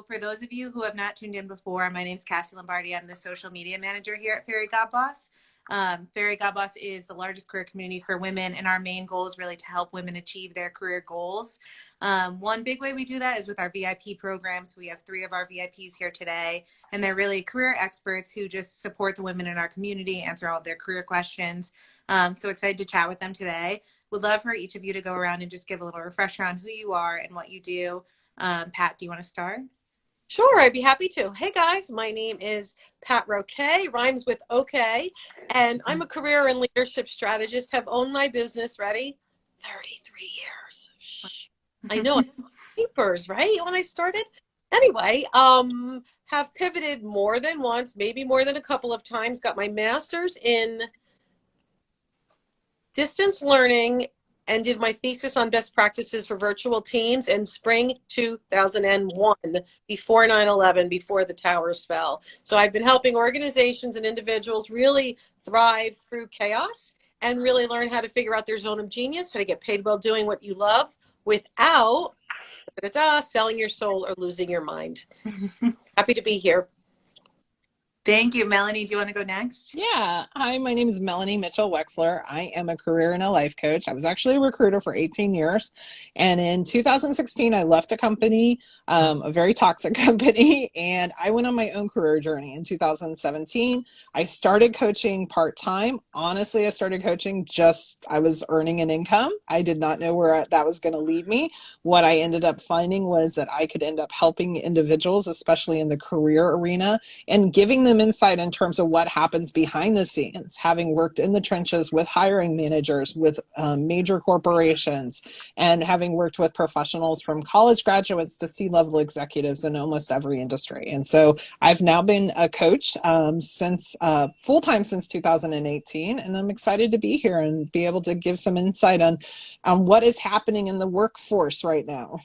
for those of you who have not tuned in before, my name is Cassie Lombardi. I'm the social media manager here at Fairygodboss. Fairygodboss is the largest career community for women, and our main goal is really to help women achieve their career goals. One big way we do that is with our VIP programs. We have 3 of our VIPs here today, and they're really career experts who just support the women in our community, answer all of their career questions. So excited to chat with them today. Would love for each of you to go around and just give a little refresher on who you are and what you do. Pat, do you want to start? Sure, I'd be happy to. Hey guys, my name is Pat Roquet, rhymes with okay, and I'm a career and leadership strategist. Have owned my business, ready? 33 years. Shh. I know, papers, right? When I started. Anyway, have pivoted more than once, maybe more than a couple of times, got my master's in distance learning and did my thesis on best practices for virtual teams in spring 2001, before 9/11, before the towers fell. So I've been helping organizations and individuals really thrive through chaos and really learn how to figure out their zone of genius, how to get paid well doing what you love without selling your soul or losing your mind. Happy to be here. Thank you. Melanie, do you want to go next? Yeah. Hi, my name is Melanie Mitchell Wexler. I am a career and a life coach. I was actually a recruiter for 18 years. And in 2016, I left a company, a very toxic company, and I went on my own career journey. In 2017, I started coaching part-time. Honestly, I started coaching I was earning an income. I did not know where that was going to lead me. What I ended up finding was that I could end up helping individuals, especially in the career arena, and giving them insight in terms of what happens behind the scenes, having worked in the trenches with hiring managers, with major corporations, and having worked with professionals from college graduates to C-level executives in almost every industry. And so I've now been a coach since full-time since 2018, and I'm excited to be here and be able to give some insight on what is happening in the workforce right now.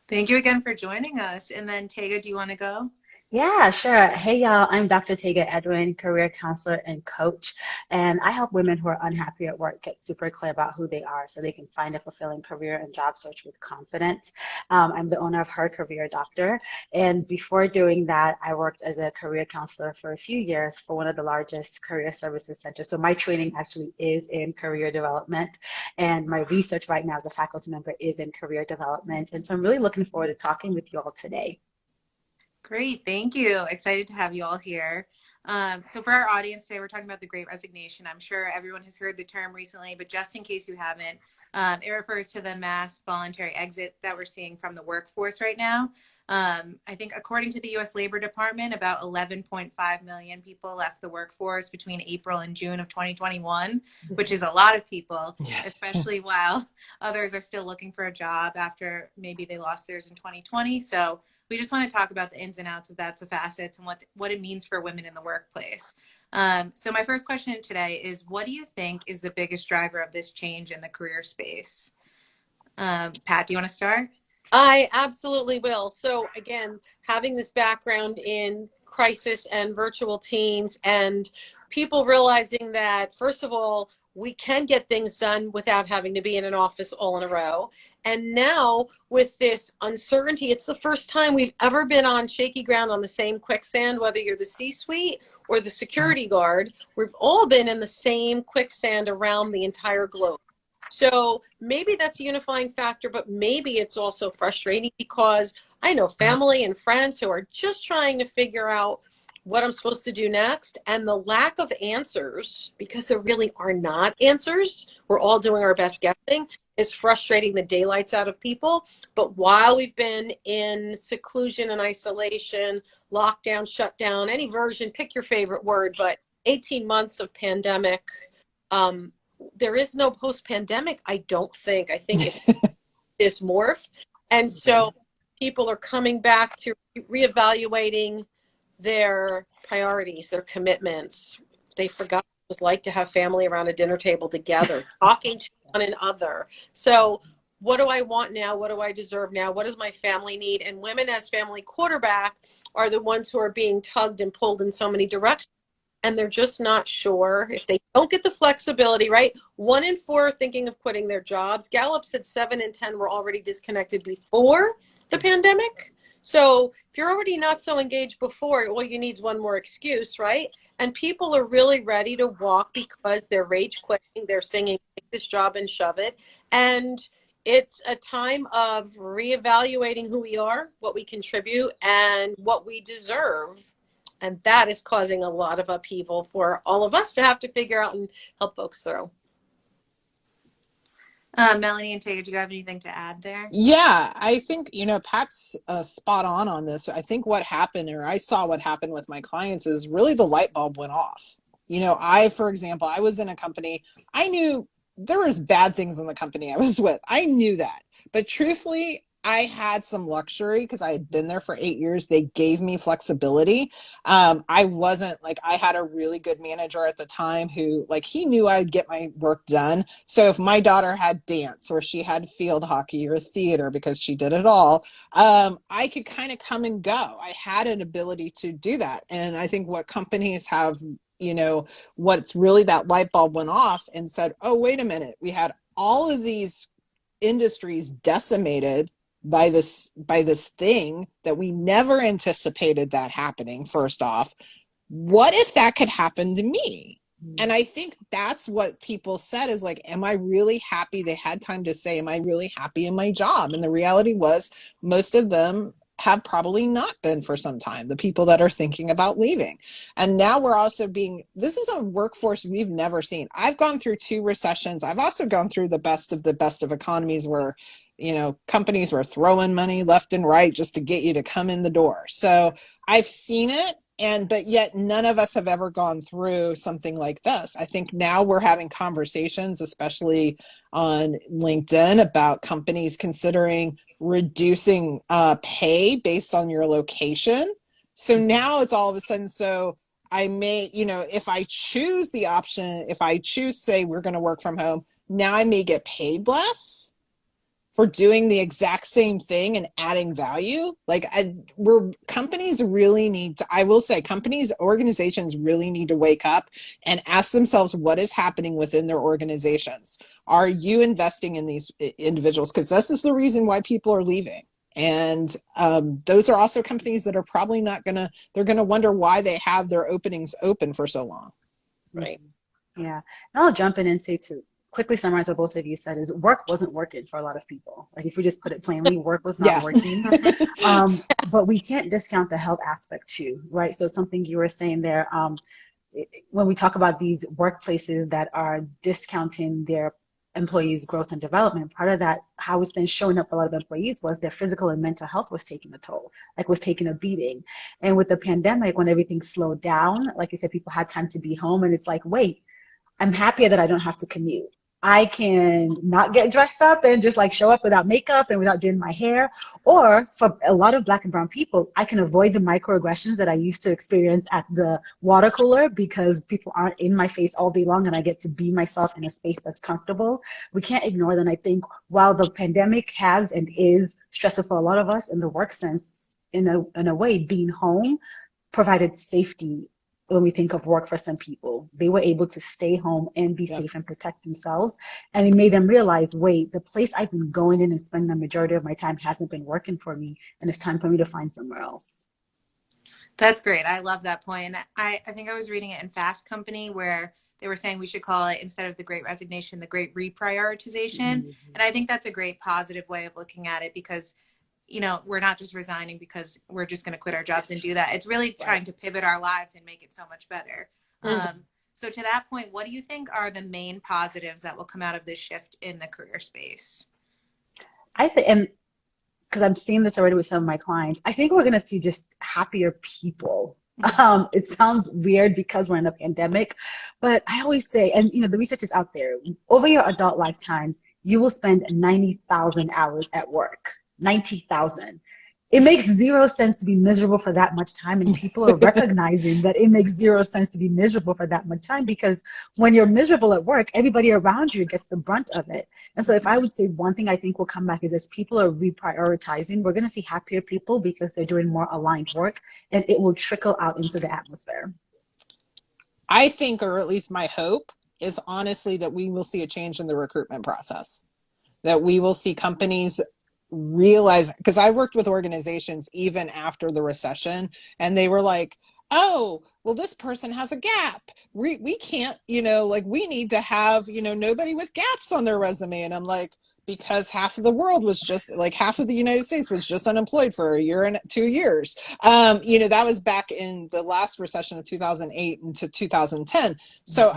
Thank you again for joining us. And then Tega, do you want to go? Yeah, sure. Hey, y'all. I'm Dr. Tega Edwin, career counselor and coach, and I help women who are unhappy at work get super clear about who they are so they can find a fulfilling career and job search with confidence. I'm the owner of Her Career Doctor, and before doing that, I worked as a career counselor for a few years for one of the largest career services centers. So my training actually is in career development, and my research right now as a faculty member is in career development. And so I'm really looking forward to talking with you all today. Great, thank you. Excited to have you all here. So for our audience today, we're talking about the Great Resignation. I'm sure everyone has heard the term recently, but just in case you haven't, it refers to the mass voluntary exit that we're seeing from the workforce right now. I think according to the U.S. Labor Department, about 11.5 million people left the workforce between April and June of 2021, which is a lot of people, especially while others are still looking for a job after maybe they lost theirs in 2020. So we just want to talk about the ins and outs of that, the facets, and what it means for women in the workplace. So my first question today is, what do you think is the biggest driver of this change in the career space? Pat, do you want to start? I absolutely will. So again, having this background in crisis and virtual teams and people realizing that, first of all, we can get things done without having to be in an office all in a row. And now with this uncertainty, it's the first time we've ever been on shaky ground on the same quicksand, whether you're the C-suite or the security guard. We've all been in the same quicksand around the entire globe. So maybe that's a unifying factor, but maybe it's also frustrating because I know family and friends who are just trying to figure out what I'm supposed to do next. And the lack of answers, because there really are not answers, we're all doing our best guessing, is frustrating the daylights out of people. But while we've been in seclusion and isolation, lockdown, shutdown, any version, pick your favorite word, but 18 months of pandemic, there is no post-pandemic, I don't think. I think it's this morph. And so people are coming back to reevaluating their priorities, their commitments. They forgot what it was like to have family around a dinner table together, talking to one another. So what do I want now? What do I deserve now? What does my family need? And women as family quarterback are the ones who are being tugged and pulled in so many directions. And they're just not sure if they don't get the flexibility, right? 1 in 4 are thinking of quitting their jobs. Gallup said 7 in 10 were already disconnected before the pandemic. So if you're already not so engaged before, all you need is one more excuse, right? And people are really ready to walk because they're rage quitting, they're singing, take this job and shove it. And it's a time of reevaluating who we are, what we contribute, and what we deserve. And that is causing a lot of upheaval for all of us to have to figure out and help folks through. Melanie and Tega, do you have anything to add there? Yeah, I think, Pat's spot on this. I think what happened, or I saw what happened with my clients, is really the light bulb went off. For example, I was in a company, I knew there was bad things in the company I was with. I knew that. But truthfully, I had some luxury because I had been there for 8 years. They gave me flexibility. I wasn't like, I had a really good manager at the time who, like, he knew I'd get my work done. So if my daughter had dance or she had field hockey or theater, because she did it all, I could kind of come and go. I had an ability to do that. And I think what companies have, what's really, that light bulb went off and said, oh, wait a minute, we had all of these industries decimated by this thing that we never anticipated that happening. First off, what if that could happen to me? And I think that's what people said, is like, am I really happy? They had time to say, am I really happy in my job? And the reality was, most of them have probably not been for some time, the people that are thinking about leaving. And now we're also this is a workforce we've never seen. I've gone through 2 recessions. I've also gone through the best of economies where, companies were throwing money left and right just to get you to come in the door. So I've seen it. But yet none of us have ever gone through something like this. I think now we're having conversations, especially on LinkedIn, about companies considering reducing pay based on your location. So now it's all of a sudden, so I may, if I choose the option, if I choose, say, we're going to work from home, now I may get paid less for doing the exact same thing and adding value. Companies really need to, I will say, organizations really need to wake up and ask themselves what is happening within their organizations. Are you investing in these individuals? Because this is the reason why people are leaving. And those are also companies that are probably they're going to wonder why they have their openings open for so long. Right. Yeah. And I'll jump in and say, to quickly summarize what both of you said, is work wasn't working for a lot of people. Like, if we just put it plainly, work was not working. But we can't discount the health aspect too, right? So something you were saying there, when we talk about these workplaces that are discounting their employees' growth and development, part of that, how it's then showing up for a lot of employees, was their physical and mental health was taking a toll, was taking a beating. And with the pandemic, when everything slowed down, like you said, people had time to be home, and it's like, wait, I'm happier that I don't have to commute. I can not get dressed up and just show up without makeup and without doing my hair. Or for a lot of Black and brown people, I can avoid the microaggressions that I used to experience at the water cooler, because people aren't in my face all day long and I get to be myself in a space that's comfortable. We can't ignore that. And I think while the pandemic has and is stressful for a lot of us, in the work sense, in a way, being home provided safety. When we think of work, for some people, they were able to stay home and be safe and protect themselves. And it made them realize, wait, the place I've been going in and spending the majority of my time hasn't been working for me, and it's time for me to find somewhere else. That's great. I love that point. I think I was reading it in Fast Company, where they were saying we should call it, instead of the Great Resignation, the Great Reprioritization. Mm-hmm. And I think that's a great positive way of looking at it, because we're not just resigning because we're just going to quit our jobs and do that. It's really trying to pivot our lives and make it so much better. Mm-hmm. So to that point, what do you think are the main positives that will come out of this shift in the career space? I think, and because I'm seeing this already with some of my clients, I think we're going to see just happier people. It sounds weird because we're in a pandemic, but I always say, and the research is out there, over your adult lifetime, you will spend 90,000 hours at work. 90,000. It makes zero sense to be miserable for that much time, and people are recognizing that it makes zero sense to be miserable for that much time, because when you're miserable at work, everybody around you gets the brunt of it. And so if I would say one thing I think will come back is, as people are reprioritizing, we're going to see happier people because they're doing more aligned work, and it will trickle out into the atmosphere. I think, or at least my hope, is honestly that we will see a change in the recruitment process, that we will see companies realize, because I worked with organizations even after the recession, and they were like, oh, well, this person has a gap. We can't, like, we need to have, nobody with gaps on their resume. And I'm like, because half of the world was just like, half of the United States was just unemployed for a year and 2 years. That was back in the last recession of 2008 into 2010. So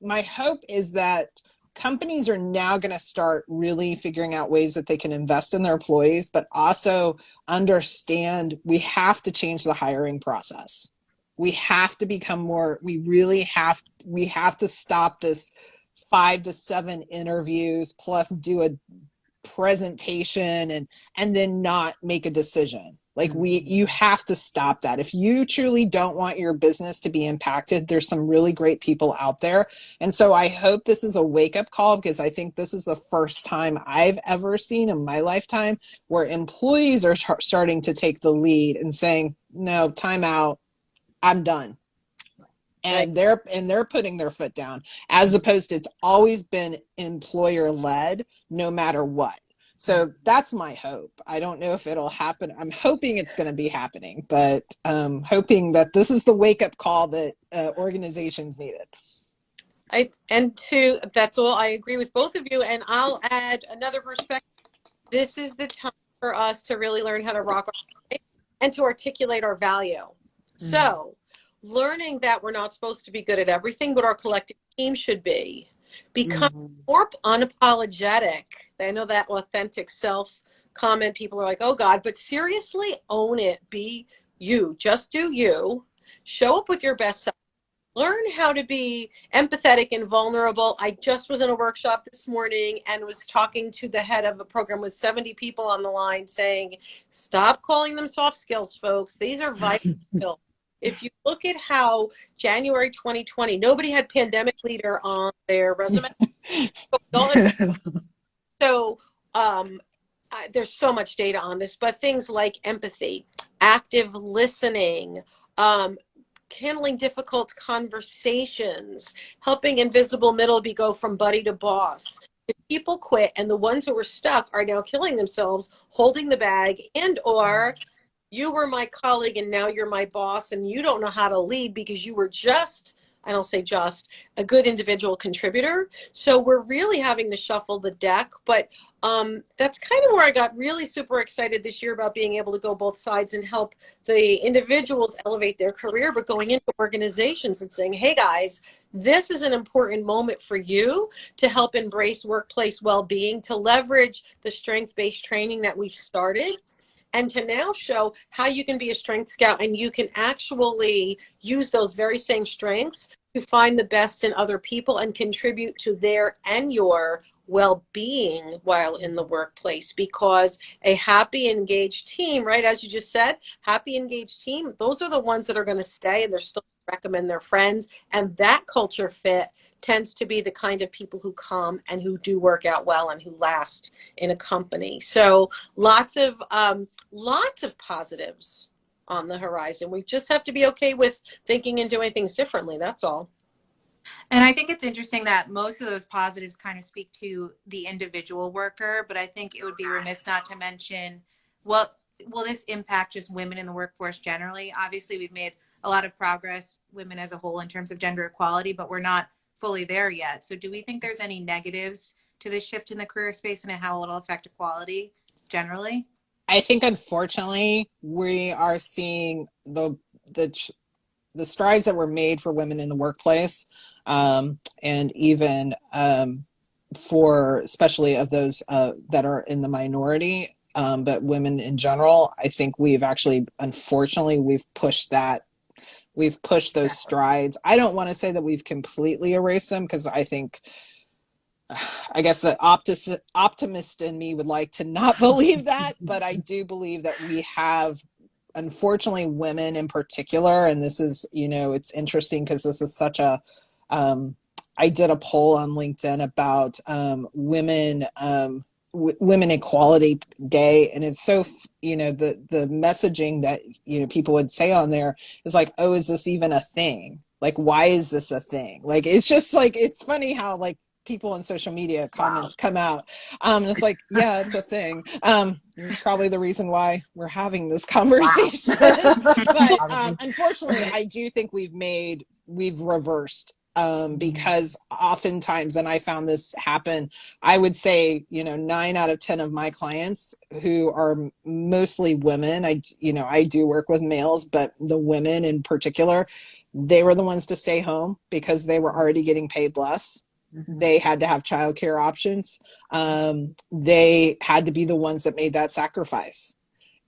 my hope is that companies are now going to start really figuring out ways that they can invest in their employees, but also understand we have to change the hiring process. We have to become more, we have to stop this 5 to 7 interviews plus do a presentation and then not make a decision. Like you have to stop that. If you truly don't want your business to be impacted, there's some really great people out there. And so I hope this is a wake-up call, because I think this is the first time I've ever seen in my lifetime where employees are starting to take the lead and saying, no, time out, I'm done. And they're putting their foot down, as opposed to it's always been employer led no matter what. So that's my hope. I don't know if it'll happen. I'm hoping it's going to be happening, but hoping that this is the wake up call that organizations needed. That's all. I agree with both of you. And I'll add another perspective. This is the time for us to really learn how to rock our life and to articulate our value. So learning that we're not supposed to be good at everything, but our collective team should be. Become more unapologetic. I know that authentic self comment, people are like, oh God, but seriously, own it. Be you. Just do you. Show up with your best self. Learn how to be empathetic and vulnerable. I just was in a workshop this morning and was talking to the head of a program with 70 people on the line saying, stop calling them soft skills, folks. These are vital skills. If you look at how January 2020, nobody had pandemic leader on their resume. So there's so much data on this, but things like empathy, active listening, handling difficult conversations, helping invisible middle go from buddy to boss. If people quit, and the ones who were stuck are now killing themselves, holding the bag, and or you were my colleague and now you're my boss and you don't know how to lead because you were just, I don't say just, a good individual contributor. So we're really having to shuffle the deck. But that's kind of where I got really super excited this year about being able to go both sides and help the individuals elevate their career, but going into organizations and saying, hey guys, this is an important moment for you to help embrace workplace well-being, to leverage the strength-based training that we've started, and to now show how you can be a strength scout and you can actually use those very same strengths to find the best in other people and contribute to their and your well-being while in the workplace. Because a happy, engaged team, right, as you just said, happy, engaged team, those are the ones that are going to stay and they're still recommend their friends, and that culture fit tends to be the kind of people who come and who do work out well and who last in a company. So lots of positives on the horizon. We just have to be okay with thinking and doing things differently. That's all. And I think it's interesting that most of those positives kind of speak to the individual worker, but I think it would be remiss not to mention, well, will this impact just women in the workforce generally? Obviously, we've made a lot of progress, women as a whole, in terms of gender equality, but we're not fully there yet. So do we think there's any negatives to this shift in the career space and how it'll affect equality generally? I think, unfortunately, we are seeing the strides that were made for women in the workplace, and even for especially of those that are in the minority, but women in general. I think we've actually, unfortunately, we've pushed those strides. I don't want to say that we've completely erased them, because I guess the optimist in me would like to not believe that, but I do believe that we have, unfortunately, women in particular, and this is, it's interesting because this is such a, I did a poll on LinkedIn about women Equality Day, and it's so, the messaging that, people would say on there is like, oh, is this even a thing? Like, why is this a thing? Like, it's just like, it's funny how, like, people on social media Wow. comments come out. And it's like, yeah, it's a thing. You're probably the reason why we're having this Wow. conversation. But Probably. unfortunately, I do think we've reversed, Mhm. because oftentimes, and I found this happen, I would say, 9 out of 10 of my clients, who are mostly women, I do work with males, but the women in particular, they were the ones to stay home because they were already getting paid less. Mhm. They had to have childcare options. They had to be the ones that made that sacrifice.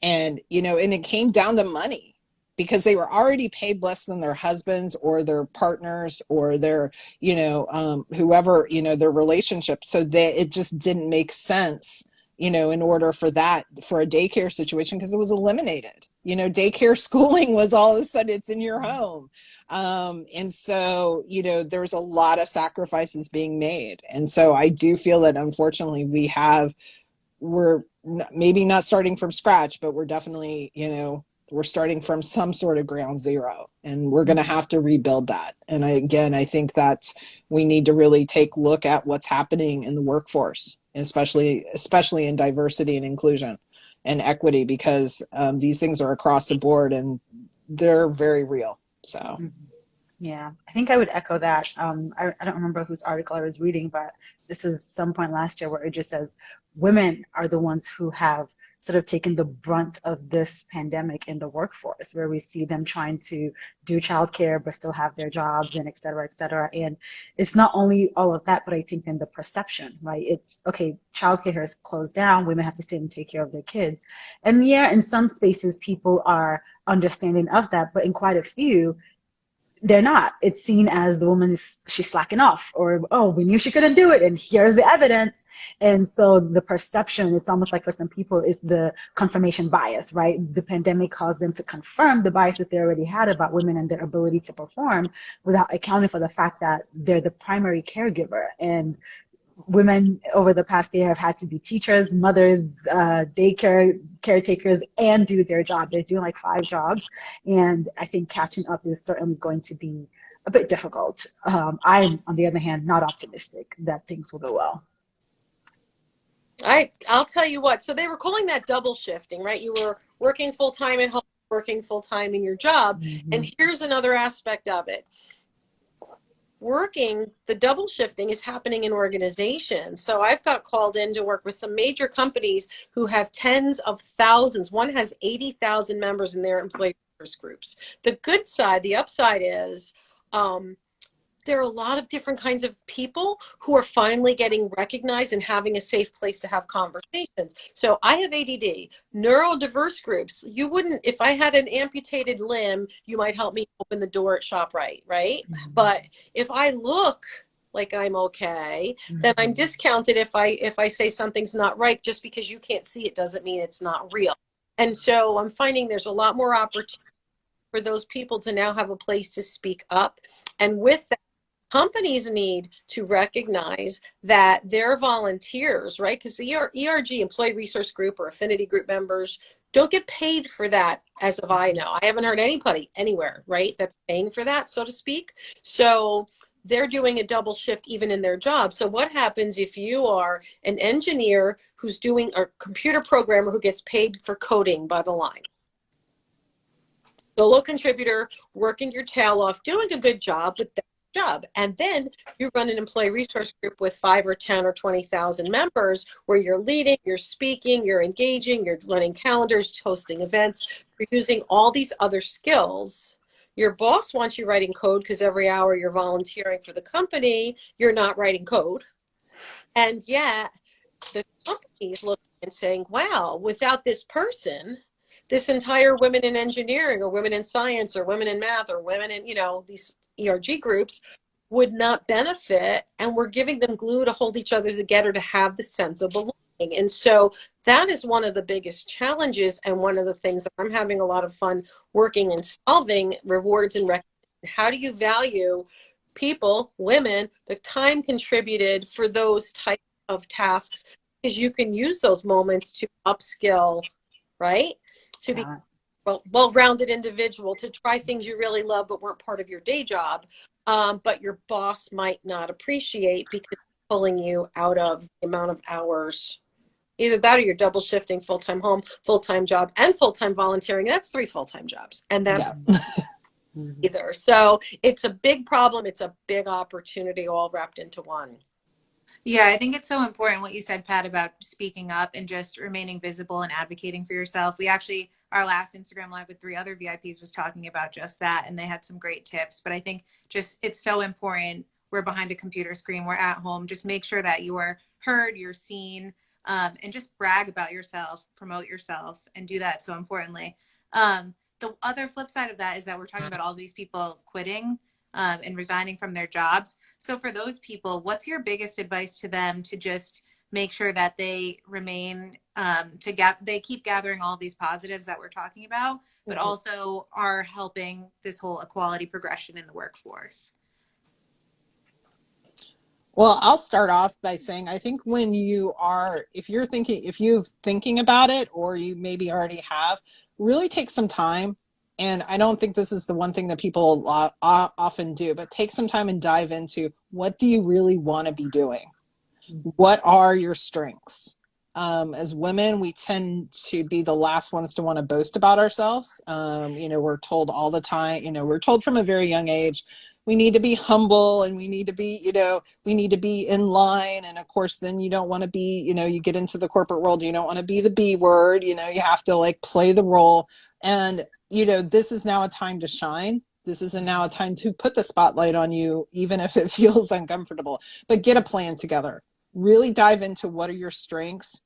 And it came down to money, because they were already paid less than their husbands or their partners or their, whoever, their relationship. So that it just didn't make sense, in order for a daycare situation, because it was eliminated. Daycare schooling was all of a sudden it's in your home. And so, there's a lot of sacrifices being made. And so I do feel that unfortunately we're maybe not starting from scratch, but we're definitely, we're starting from some sort of ground zero, and we're going to Mhm. have to rebuild that. And I think that we need to really take a look at what's happening in the workforce, especially in diversity and inclusion and equity, because these things are across the board and they're very real. So. Mhm. Yeah, I think I would echo that. I don't remember whose article I was reading, but this is some point last year where it just says women are the ones who have sort of taken the brunt of this pandemic in the workforce, where we see them trying to do childcare but still have their jobs and et cetera, et cetera. And it's not only all of that, but I think then the perception, right? It's okay, childcare has closed down, women have to stay and take care of their kids. And yeah, in some spaces, people are understanding of that, but in quite a few, they're not. It's seen as the woman is she's slacking off, or oh, we knew she couldn't do it, and here's the evidence. And so the perception, it's almost like for some people, is the confirmation bias, right? The pandemic caused them to confirm the biases they already had about women and their ability to perform, without accounting for the fact that they're the primary caregiver. And women over the past year have had to be teachers, mothers, daycare caretakers, and do their job. They're doing like 5 jobs, and I think catching up is certainly going to be a bit difficult. I'm, on the other hand, not optimistic that things will go well. I'll tell you what. So they were calling that double shifting, right? You were working full time at home, working full time in your job. Mm-hmm. And here's another aspect of it. The double shifting is happening in organizations. So I've got called in to work with some major companies who have tens of thousands. One has 80,000 members in their employee groups. The good side, the upside is, there are a lot of different kinds of people who are finally getting recognized and having a safe place to have conversations. So I have ADD, neurodiverse groups. You wouldn't, if I had an amputated limb, you might help me open the door at ShopRite, right? Mm-hmm. But if I look like I'm okay, then I'm Mm-hmm. discounted if I say something's not right. Just because you can't see it doesn't mean it's not real. And so I'm finding there's a lot more opportunity for those people to now have a place to speak up. And with that, companies need to recognize that their volunteers, right? Because the ERG, Employee Resource Group, or affinity group members don't get paid for that, as of I know. I haven't heard anybody anywhere, right, that's paying for that, so to speak. So they're doing a double shift even in their job. So what happens if you are an engineer who's doing a computer programmer who gets paid for coding by the line? Solo contributor, working your tail off, doing a good job, but that's your job. And then you run an employee resource group with 5 or 10 or 20,000 members, where you're leading, you're speaking, you're engaging, you're running calendars, hosting events, you're using all these other skills. Your boss wants you writing code because every hour you're volunteering for the company, you're not writing code. And yet the company's looking and saying, wow, without this person, this entire women in engineering or women in science or women in math or women in, these ERG groups would not benefit. And we're giving them glue to hold each other together to have the sense of belonging. And so that is one of the biggest challenges, and one of the things that I'm having a lot of fun working and solving: rewards and recognition. How do you value people, women, the time contributed for those types of tasks? Because you can use those moments to upskill, right? To be Yeah. well-rounded individual, to try things you really love but weren't part of your day job, but your boss might not appreciate because pulling you out of the amount of hours. Either that or you're double shifting full-time home, full-time job, and full-time volunteering. That's 3 full-time jobs. And that's Yeah. either. So it's a big problem. It's a big opportunity all wrapped into one. Yeah, I think it's so important what you said, Pat, about speaking up and just remaining visible and advocating for yourself. We actually, our last Instagram Live with 3 other VIPs was talking about just that, and they had some great tips. But I think just it's so important. We're behind a computer screen, we're at home. Just make sure that you are heard, you're seen, and just brag about yourself, promote yourself, and do that so importantly. The other flip side of that is that we're talking about all these people quitting and resigning from their jobs. So for those people, what's your biggest advice to them to just make sure that they remain they keep gathering all these positives that we're talking about, but also are helping this whole equality progression in the workforce? Well, I'll start off by saying I think when if you're thinking about it, or you maybe already have, really take some time. And I don't think this is the one thing that people often do, but take some time and dive into, what do you really want to be doing? What are your strengths? As women, we tend to be the last ones to want to boast about ourselves. We're told all the time, we're told from a very young age, we need to be humble, and we need to be in line. And of course, then you don't want to be, you get into the corporate world, you don't want to be the B word, you have to like play the role. And, this is now a time to shine. This isn't now a time to put the spotlight on you, even if it feels uncomfortable, but get a plan together. Really dive into what are your strengths,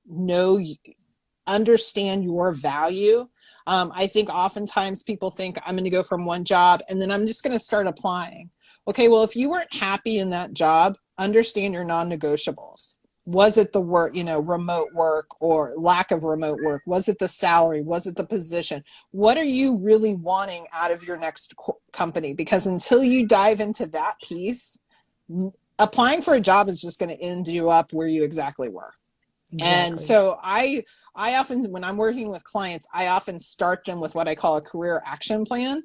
understand your value. I think oftentimes people think, I'm going to go from one job and then I'm just going to start applying. Okay, well, if you weren't happy in that job, understand your non-negotiables. Was it the work, remote work or lack of remote work? Was it the salary? Was it the position? What are you really wanting out of your next company? Because until you dive into that piece, applying for a job is just going to end you up where you exactly were. Exactly. And so I often, when I'm working with clients, I often start them with what I call a career action plan,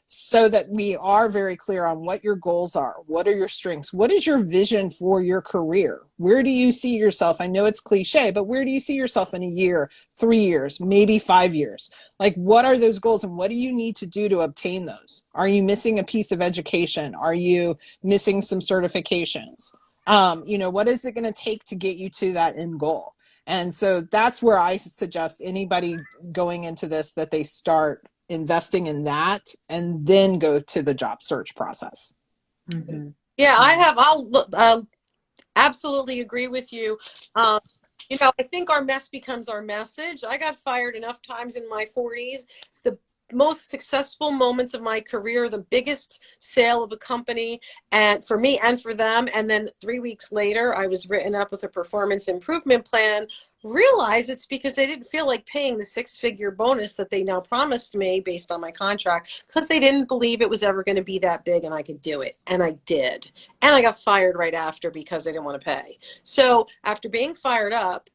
so that we are very clear on what your goals are. What are your strengths? What is your vision for your career? Where do you see yourself? I know it's cliche, but where do you see yourself in a year, 3 years, maybe 5 years? Like, what are those goals, and what do you need to do to obtain those? Are you missing a piece of education? Are you missing some certifications? What is it going to take to get you to that end goal? And so that's where I suggest anybody going into this, that they start investing in that and then go to the job search process. Mm-hmm. Yeah, I'll absolutely agree with you. I think our mess becomes our message. I got fired enough times in my 40s. The most successful moments of my career, the biggest sale of a company, and for me and for them. And then 3 weeks later, I was written up with a performance improvement plan. Realize it's because they didn't feel like paying the 6-figure bonus that they now promised me based on my contract, because they didn't believe it was ever going to be that big and I could do it. And I did. And I got fired right after because they didn't want to pay. So after being fired up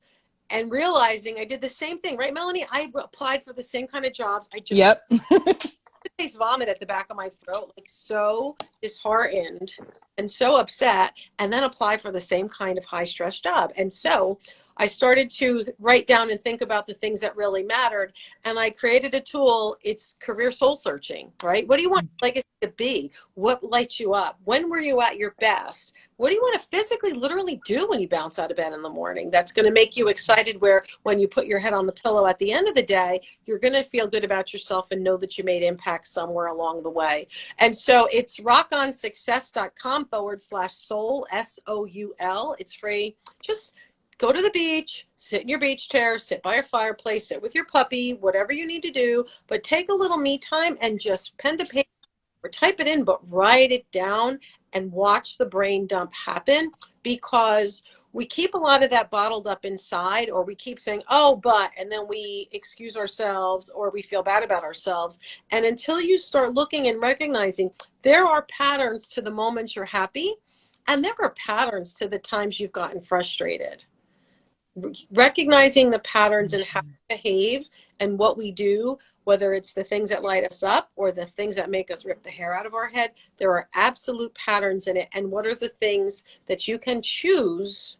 and realizing I did the same thing, right, Melanie? I applied for the same kind of jobs. I just taste vomit at the back of my throat, like so disheartened and so upset, and then apply for the same kind of high stress job. And so I started to write down and think about the things that really mattered. And I created a tool. It's career soul searching, right? What do you want your legacy to be? What lights you up? When were you at your best? What do you want to physically, literally do when you bounce out of bed in the morning? That's going to make you excited, where when you put your head on the pillow at the end of the day, you're going to feel good about yourself and know that you made impact somewhere along the way. And so it's rockonsuccess.com/soul, SOUL. It's free. Just go to the beach, sit in your beach chair, sit by a fireplace, sit with your puppy, whatever you need to do, but take a little me time and just pen to paper or type it in, but write it down and watch the brain dump happen, because we keep a lot of that bottled up inside, or we keep saying, oh, but, and then we excuse ourselves or we feel bad about ourselves. And until you start looking and recognizing there are patterns to the moments you're happy, and there are patterns to the times you've gotten frustrated. recognizing the patterns and how we behave and what we do, whether it's the things that light us up or the things that make us rip the hair out of our head, there are absolute patterns in it. And what are the things that you can choose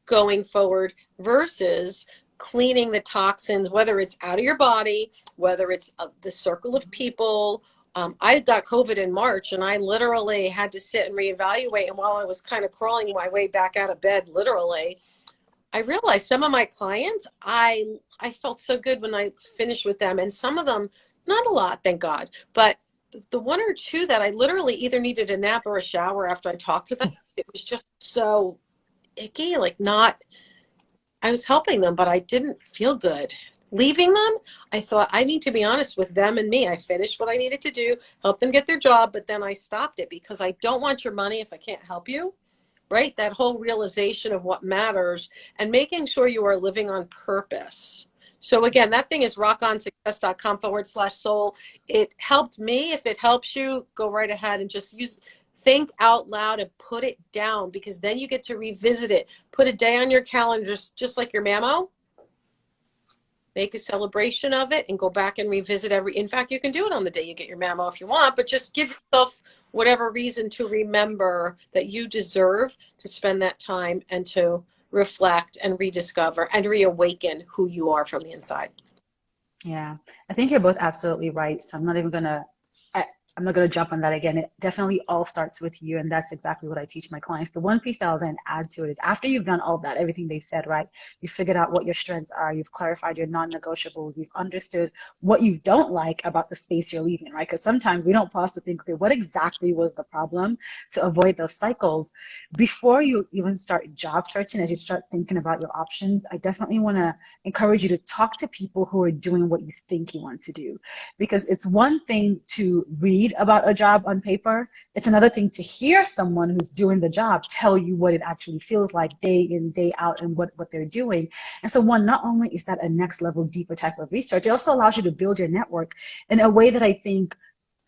going forward versus cleaning the toxins, whether it's out of your body, whether it's the circle of people. I got COVID in March and I literally had to sit and reevaluate. And while I was kind of crawling my way back out of bed, literally, I realized some of my clients, I felt so good when I finished with them. And some of them, not a lot, thank God, but the one or two that I literally either needed a nap or a shower after I talked to them, it was just so icky, like not, I was helping them, but I didn't feel good. Leaving them, I thought I need to be honest with them and me. I finished what I needed to do, help them get their job, but then I stopped it because I don't want your money if I can't help you, right? That whole realization of what matters and making sure you are living on purpose. So again, that thing is rockonsuccess.com/soul. It helped me. If it helps you, go right ahead and just think out loud and put it down, because then you get to revisit it. Put a day on your calendar, just like your mammo. Make a celebration of it and go back and revisit in fact, you can do it on the day you get your mammo if you want, but just give yourself whatever reason to remember that you deserve to spend that time and to reflect and rediscover and reawaken who you are from the inside. Yeah, I think you're both absolutely right. So I'm not even gonna, I'm not gonna jump on that again. It definitely all starts with you, and that's exactly what I teach my clients. The one piece that I'll then add to it is after you've done all that, everything they said, right? You figured out what your strengths are. You've clarified your non-negotiables. You've understood what you don't like about the space you're leaving, right? Because sometimes we don't pause to think, okay, what exactly was the problem, to avoid those cycles. Before you even start job searching, as you start thinking about your options, I definitely want to encourage you to talk to people who are doing what you think you want to do. Because it's one thing to read about a job on paper. It's another thing to hear someone who's doing the job tell you what it actually feels like day in, day out, and what they're doing. And so not only is that a next level, deeper type of research, it also allows you to build your network in a way that I think,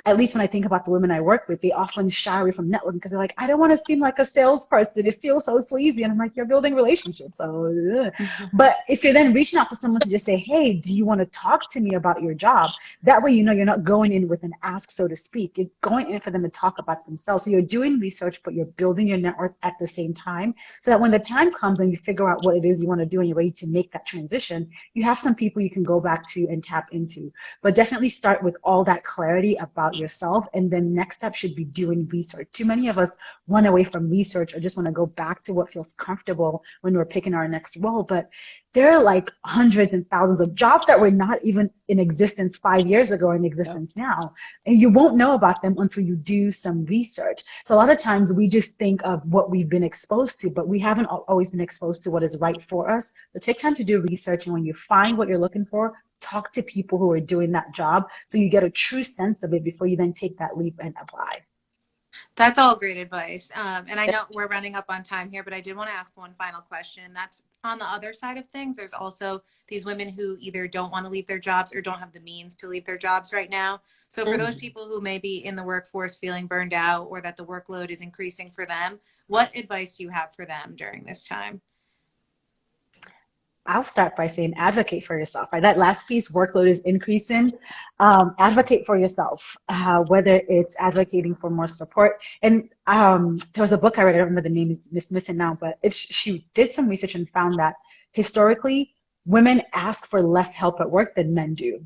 at least when I think about the women I work with, they often shy away from networking because they're like, I don't want to seem like a salesperson. It feels so sleazy. And I'm like, you're building relationships. So, but if you're then reaching out to someone to just say, hey, do you want to talk to me about your job? That way, you know, you're not going in with an ask, so to speak. You're going in for them to talk about themselves. So you're doing research, but you're building your network at the same time, so that when the time comes and you figure out what it is you want to do and you're ready to make that transition, you have some people you can go back to and tap into. But definitely start with all that clarity about yourself, and then next step should be doing research. Too many of us run away from research or just want to go back to what feels comfortable when we're picking our next role. But there are like hundreds and thousands of jobs that were not even in existence 5 years ago or in existence now, and you won't know about them until you do some research. So a lot of times we just think of what we've been exposed to, but we haven't always been exposed to what is right for us. So take time to do research, and when you find what you're looking for, talk to people who are doing that job so you get a true sense of it before you then take that leap and apply. That's all great advice. And I know we're running up on time here, but I did want to ask one final question. That's on the other side of things. There's also these women who either don't want to leave their jobs or don't have the means to leave their jobs right now. So for those people who may be in the workforce feeling burned out, or that the workload is increasing for them, what advice do you have for them during this time? I'll start by saying advocate for yourself. Right? That last piece, workload is increasing. Advocate for yourself, whether it's advocating for more support. And there was a book I read, I don't remember the name, is missing now, but she did some research and found that historically, women ask for less help at work than men do.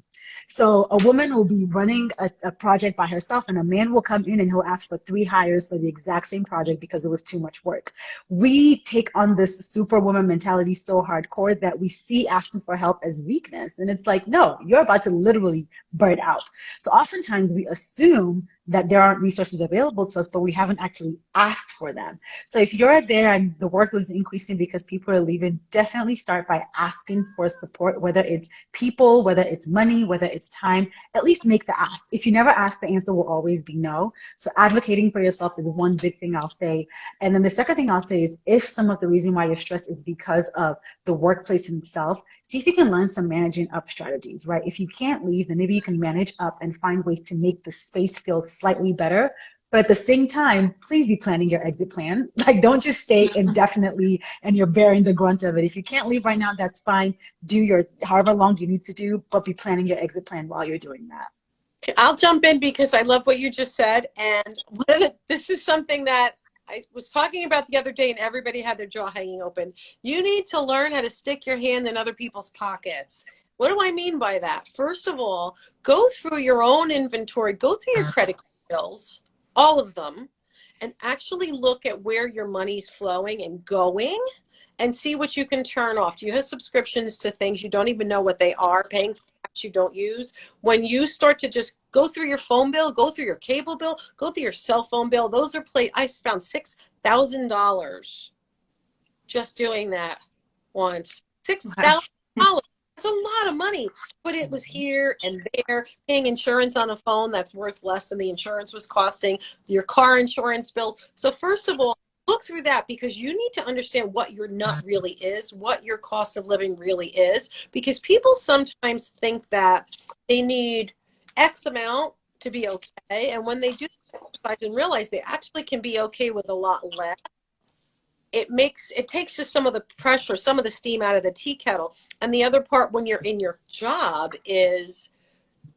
So a woman will be running a project by herself, and a man will come in and he'll ask for 3 hires for the exact same project because it was too much work. We take on this superwoman mentality so hardcore that we see asking for help as weakness. And it's like, no, you're about to literally burn out. So oftentimes we assume that there aren't resources available to us, but we haven't actually asked for them. So if you're there and the workload is increasing because people are leaving, definitely start by asking for support, whether it's people, whether it's money, whether it's time. At least make the ask. If you never ask, the answer will always be no. So advocating for yourself is one big thing I'll say. And then the second thing I'll say is, if some of the reason why you're stressed is because of the workplace itself, see if you can learn some managing up strategies, right? If you can't leave, then maybe you can manage up and find ways to make the space feel slightly better But at the same time, please be planning your exit plan. Like, don't just stay indefinitely and you're bearing the grunt of it. If you can't leave right now, that's fine. Do your however long you need to do, but be planning your exit plan while you're doing that. I'll jump in because I love what you just said. And this is something that I was talking about the other day and everybody had their jaw hanging open. You need to learn how to stick your hand in other people's pockets. What do I mean by that? First of all, go through your own inventory, go through your credit card bills, all of them, and actually look at where your money's flowing and going and see what you can turn off. Do you have subscriptions to things you don't even know what they are, paying for apps you don't use? When you start to just go through your phone bill, go through your cable bill, go through your cell phone bill, those are I found $6,000 just doing that once. $6,000. That's a lot of money, but it was here and there. Paying insurance on a phone that's worth less than the insurance was costing, your car insurance bills. So first of all, look through that because you need to understand what your nut really is, what your cost of living really is, because people sometimes think that they need X amount to be okay. And when they do exercise and realize they actually can be okay with a lot less, it takes just some of the pressure, some of the steam out of the tea kettle. And the other part when you're in your job is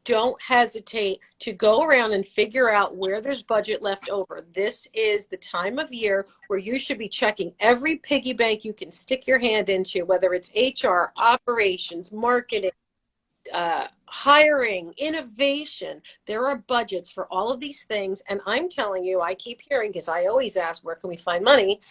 don't hesitate to go around and figure out where there's budget left over. This is the time of year where you should be checking every piggy bank you can stick your hand into, whether it's HR, operations, marketing, hiring, innovation. There are budgets for all of these things. And I'm telling you, I keep hearing, because I always ask, where can we find money?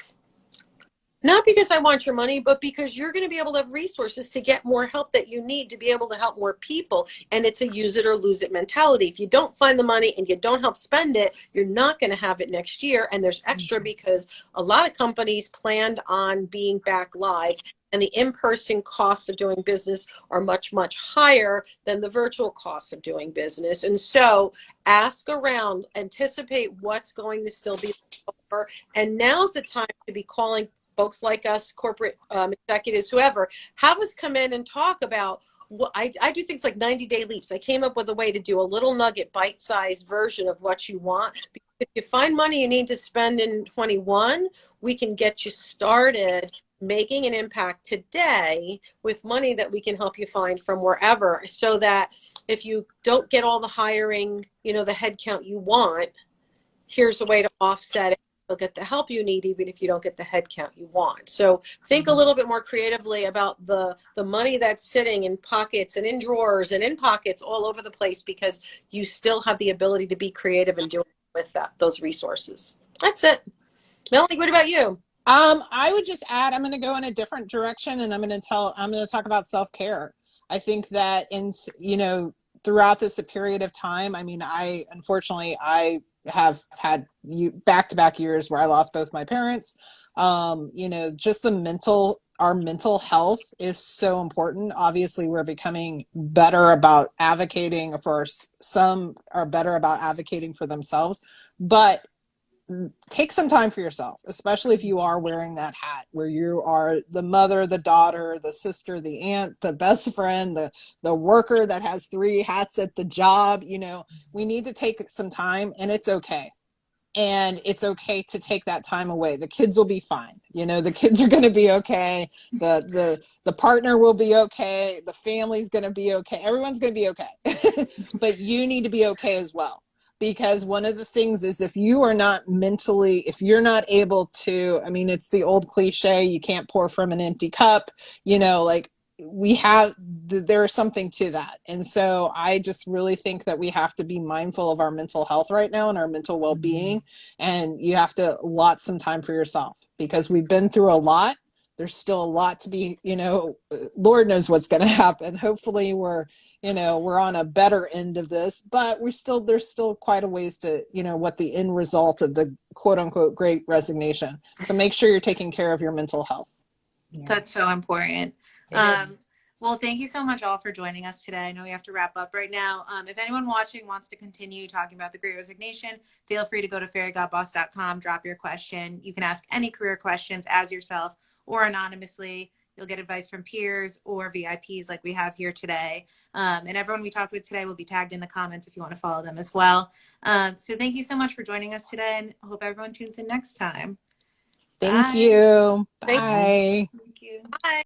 Not because I want your money, but because you're going to be able to have resources to get more help that you need to be able to help more people. And it's a use it or lose it mentality. If you don't find the money and you don't help spend it, you're not going to have it next year. And there's extra because a lot of companies planned on being back live. And the in-person costs of doing business are much, much higher than the virtual costs of doing business. And so ask around, anticipate what's going to still be over. And now's the time to be calling folks like us, corporate executives, whoever, have us come in and talk about what I do things like 90-day leaps. I came up with a way to do a little nugget bite-sized version of what you want. Because if you find money you need to spend in 21, we can get you started making an impact today with money that we can help you find from wherever, so that if you don't get all the hiring, the headcount you want, here's a way to offset it. You'll get the help you need even if you don't get the headcount you want. So think a little bit more creatively about the money that's sitting in pockets and in drawers and in pockets all over the place, because you still have the ability to be creative and do it with those resources. That's it. Melanie, what about you? I would just add, I'm going to go in a different direction, and I'm going to talk about self-care. I think that throughout this period of time, I mean, unfortunately, I have had back-to-back years where I lost both my parents. Just our mental health is so important. Obviously, we're becoming better about advocating for some are better about advocating for themselves, but take some time for yourself, especially if you are wearing that hat where you are the mother, the daughter, the sister, the aunt, the best friend, the worker that has 3 hats at the job. We need to take some time, and it's okay. And it's okay to take that time away. The kids will be fine. The kids are going to be okay. The partner will be okay. The family's going to be okay. Everyone's going to be okay. But you need to be okay as well. Because one of the things is if you're not able to, I mean, it's the old cliche, you can't pour from an empty cup, there's something to that. And so I just really think that we have to be mindful of our mental health right now and our mental well-being. And you have to allot some time for yourself, because we've been through a lot. There's still a lot to be, Lord knows what's going to happen. Hopefully we're on a better end of this, but there's still quite a ways to, what the end result of the quote unquote great resignation. So make sure you're taking care of your mental health. Yeah. That's so important. Well, thank you so much all for joining us today. I know we have to wrap up right now. If anyone watching wants to continue talking about the Great Resignation, feel free to go to fairygodboss.com, drop your question. You can ask any career questions as yourself or anonymously. You'll get advice from peers or VIPs like we have here today. And everyone we talked with today will be tagged in the comments if you want to follow them as well. So thank you so much for joining us today, and I hope everyone tunes in next time. Thank Bye. you. Thank Bye. Thank you. Bye.